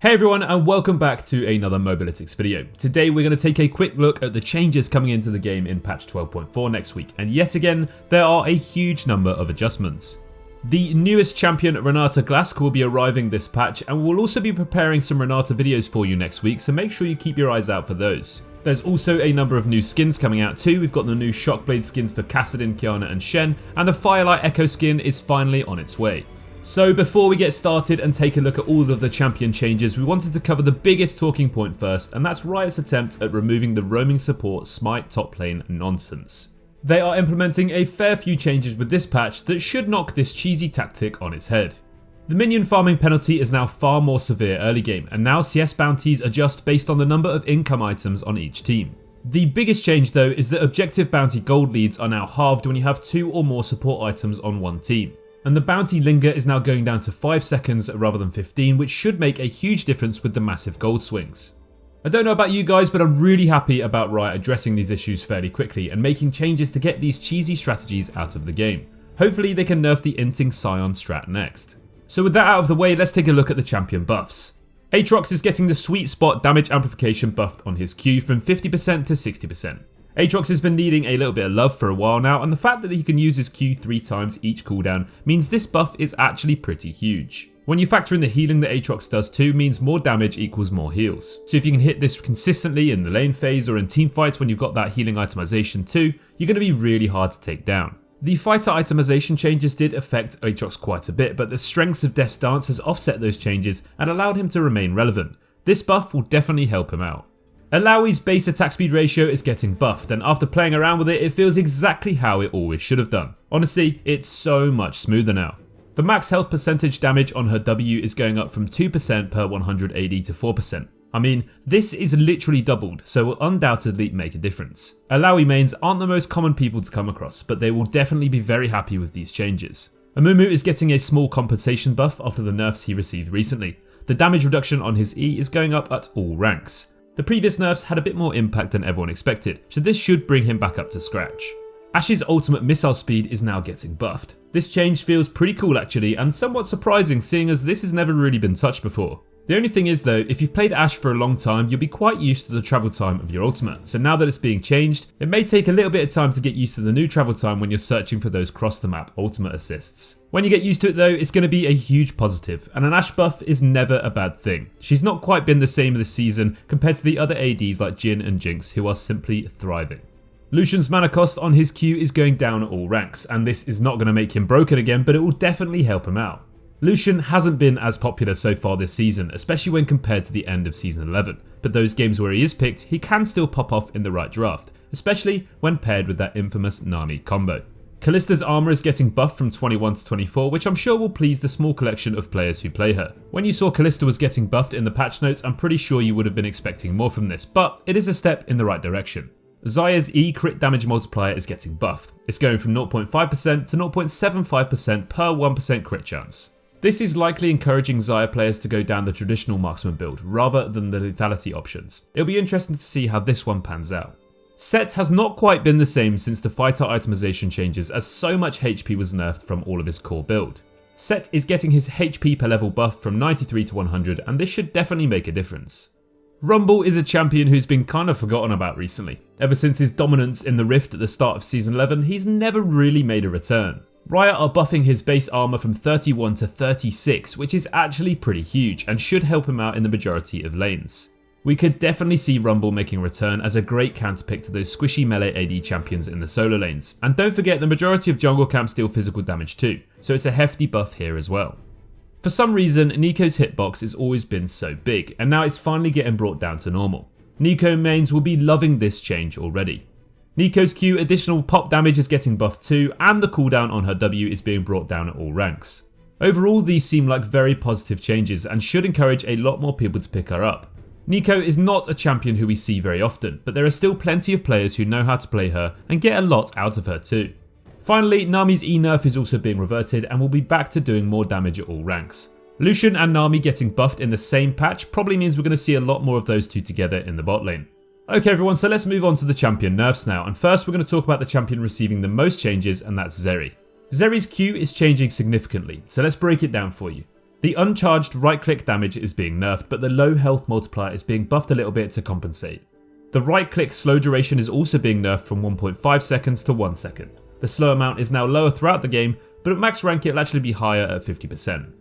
Hey everyone, and welcome back to another Mobalytics video. Today we're going to take a quick look at the changes coming into the game in patch 12.4 next week, and yet again there are a huge number of adjustments. The newest champion Renata Glask will be arriving this patch, and we'll also be preparing some Renata videos for you next week, so make sure you keep your eyes out for those. There's also a number of new skins coming out too. We've got the new Shockblade skins for Kassadin, Kiana and Shen, and the Firelight Echo skin is finally on its way. So before we get started and take a look at all of the champion changes, we wanted to cover the biggest talking point first, and that's Riot's attempt at removing the roaming support smite top lane nonsense. They are implementing a fair few changes with this patch that should knock this cheesy tactic on its head. The minion farming penalty is now far more severe early game, and now CS bounties adjust based on the number of income items on each team. The biggest change though is that objective bounty gold leads are now halved when you have 2 or more support items on one team. And the bounty linger is now going down to 5 seconds rather than 15, which should make a huge difference with the massive gold swings. I don't know about you guys, but I'm really happy about Riot addressing these issues fairly quickly and making changes to get these cheesy strategies out of the game. Hopefully they can nerf the inting Scion strat next. So with that out of the way, let's take a look at the champion buffs. Aatrox is getting the sweet spot damage amplification buffed on his Q from 50% to 60%. Aatrox has been needing a little bit of love for a while now, and the fact that he can use his Q 3 times each cooldown means this buff is actually pretty huge. When you factor in the healing that Aatrox does too, means more damage equals more heals. So if you can hit this consistently in the lane phase or in team fights when you've got that healing itemization too, you're going to be really hard to take down. The fighter itemization changes did affect Aatrox quite a bit, but the strengths of Death's Dance has offset those changes and allowed him to remain relevant. This buff will definitely help him out. Alawi's base attack speed ratio is getting buffed, and after playing around with it, it feels exactly how it always should have done. Honestly, it's so much smoother now. The max health percentage damage on her W is going up from 2% per 100 AD to 4%. I mean, this is literally doubled, so will undoubtedly make a difference. Alawi mains aren't the most common people to come across, but they will definitely be very happy with these changes. Amumu is getting a small compensation buff after the nerfs he received recently. The damage reduction on his E is going up at all ranks. The previous nerfs had a bit more impact than everyone expected, so this should bring him back up to scratch. Ashe's ultimate missile speed is now getting buffed. This change feels pretty cool actually, and somewhat surprising seeing as this has never really been touched before. The only thing is though, if you've played Ashe for a long time, you'll be quite used to the travel time of your ultimate, so now that it's being changed, it may take a little bit of time to get used to the new travel time when you're searching for those cross the map ultimate assists. When you get used to it though, it's going to be a huge positive, and an Ashe buff is never a bad thing. She's not quite been the same this season compared to the other ADs like Jhin and Jinx who are simply thriving. Lucian's mana cost on his Q is going down at all ranks, and this is not going to make him broken again, but it will definitely help him out. Lucian hasn't been as popular so far this season, especially when compared to the end of season 11, but those games where he is picked, he can still pop off in the right draft, especially when paired with that infamous Nami combo. Kallista's armor is getting buffed from 21 to 24, which I'm sure will please the small collection of players who play her. When you saw Kallista was getting buffed in the patch notes, I'm pretty sure you would have been expecting more from this, but it is a step in the right direction. Xayah's E crit damage multiplier is getting buffed. It's going from 0.5% to 0.75% per 1% crit chance. This is likely encouraging Xayah players to go down the traditional marksman build rather than the lethality options. It'll be interesting to see how this one pans out. Set has not quite been the same since the fighter itemization changes, as so much HP was nerfed from all of his core build. Set is getting his HP per level buff from 93 to 100, and this should definitely make a difference. Rumble is a champion who's been kind of forgotten about recently. Ever since his dominance in the Rift at the start of season 11, he's never really made a return. Riot are buffing his base armor from 31 to 36, which is actually pretty huge and should help him out in the majority of lanes. We could definitely see Rumble making a return as a great counterpick to those squishy melee AD champions in the solo lanes. And don't forget, the majority of jungle camps deal physical damage too, so it's a hefty buff here as well. For some reason, Neeko's hitbox has always been so big, and now it's finally getting brought down to normal. Neeko mains will be loving this change already. Neeko's Q additional pop damage is getting buffed too, and the cooldown on her W is being brought down at all ranks. Overall, these seem like very positive changes and should encourage a lot more people to pick her up. Neeko is not a champion who we see very often, but there are still plenty of players who know how to play her and get a lot out of her too. Finally, Nami's E nerf is also being reverted and will be back to doing more damage at all ranks. Lucian and Nami getting buffed in the same patch probably means we're going to see a lot more of those two together in the bot lane. Okay everyone, so let's move on to the champion nerfs now, and first we're going to talk about the champion receiving the most changes, and that's Zeri. Zeri's Q is changing significantly, so let's break it down for you. The uncharged right-click damage is being nerfed, but the low health multiplier is being buffed a little bit to compensate. The right-click slow duration is also being nerfed from 1.5 seconds to 1 second. The slow amount is now lower throughout the game, but at max rank it will actually be higher at 50%.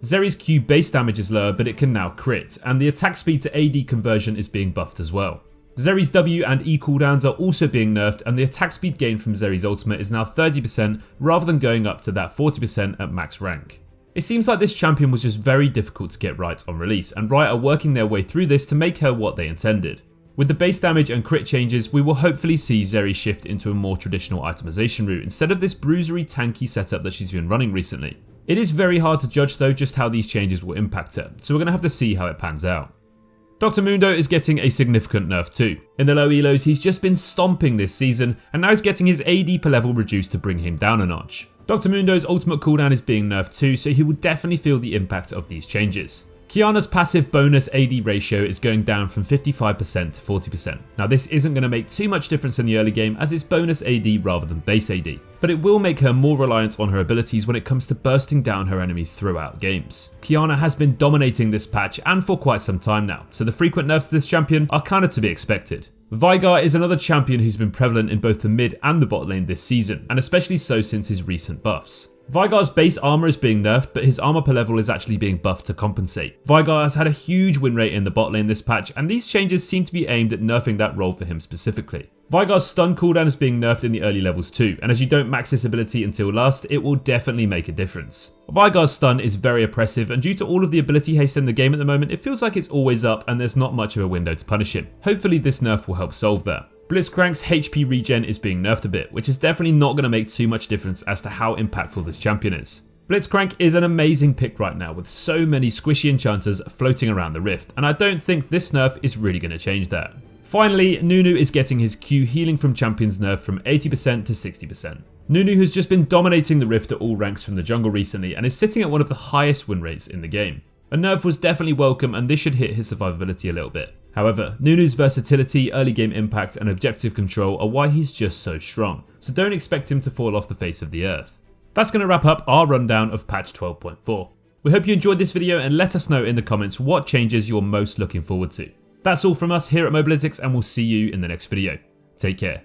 Zeri's Q base damage is lower, but it can now crit, and the attack speed to AD conversion is being buffed as well. Zeri's W and E cooldowns are also being nerfed, and the attack speed gain from Zeri's ultimate is now 30% rather than going up to that 40% at max rank. It seems like this champion was just very difficult to get right on release, and Riot are working their way through this to make her what they intended. With the base damage and crit changes, we will hopefully see Zeri shift into a more traditional itemization route instead of this bruisery tanky setup that she's been running recently. It is very hard to judge though just how these changes will impact her, so we're going to have to see how it pans out. Dr. Mundo is getting a significant nerf too. In the low elos, he's just been stomping this season, and now he's getting his AD per level reduced to bring him down a notch. Dr. Mundo's ultimate cooldown is being nerfed too, so he will definitely feel the impact of these changes. Qiyana's passive bonus AD ratio is going down from 55% to 40%. Now this isn't going to make too much difference in the early game as it's bonus AD rather than base AD, but it will make her more reliant on her abilities when it comes to bursting down her enemies throughout games. Qiyana has been dominating this patch and for quite some time now, so the frequent nerfs to this champion are kinda to be expected. Veigar is another champion who's been prevalent in both the mid and the bot lane this season, and especially so since his recent buffs. Veigar's base armor is being nerfed, but his armor per level is actually being buffed to compensate. Veigar has had a huge win rate in the bot lane this patch, and these changes seem to be aimed at nerfing that role for him specifically. Veigar's stun cooldown is being nerfed in the early levels too, and as you don't max this ability until last, it will definitely make a difference. Veigar's stun is very oppressive, and due to all of the ability haste in the game at the moment, it feels like it's always up and there's not much of a window to punish him. Hopefully this nerf will help solve that. Blitzcrank's HP regen is being nerfed a bit, which is definitely not going to make too much difference as to how impactful this champion is. Blitzcrank is an amazing pick right now with so many squishy enchanters floating around the rift, and I don't think this nerf is really going to change that. Finally, Nunu is getting his Q healing from champions nerf from 80% to 60%. Nunu has just been dominating the rift at all ranks from the jungle recently and is sitting at one of the highest win rates in the game. A nerf was definitely welcome and this should hit his survivability a little bit. However, Nunu's versatility, early game impact and objective control are why he's just so strong, so don't expect him to fall off the face of the earth. That's going to wrap up our rundown of patch 12.4. We hope you enjoyed this video and let us know in the comments what changes you're most looking forward to. That's all from us here at Mobalytics and we'll see you in the next video. Take care.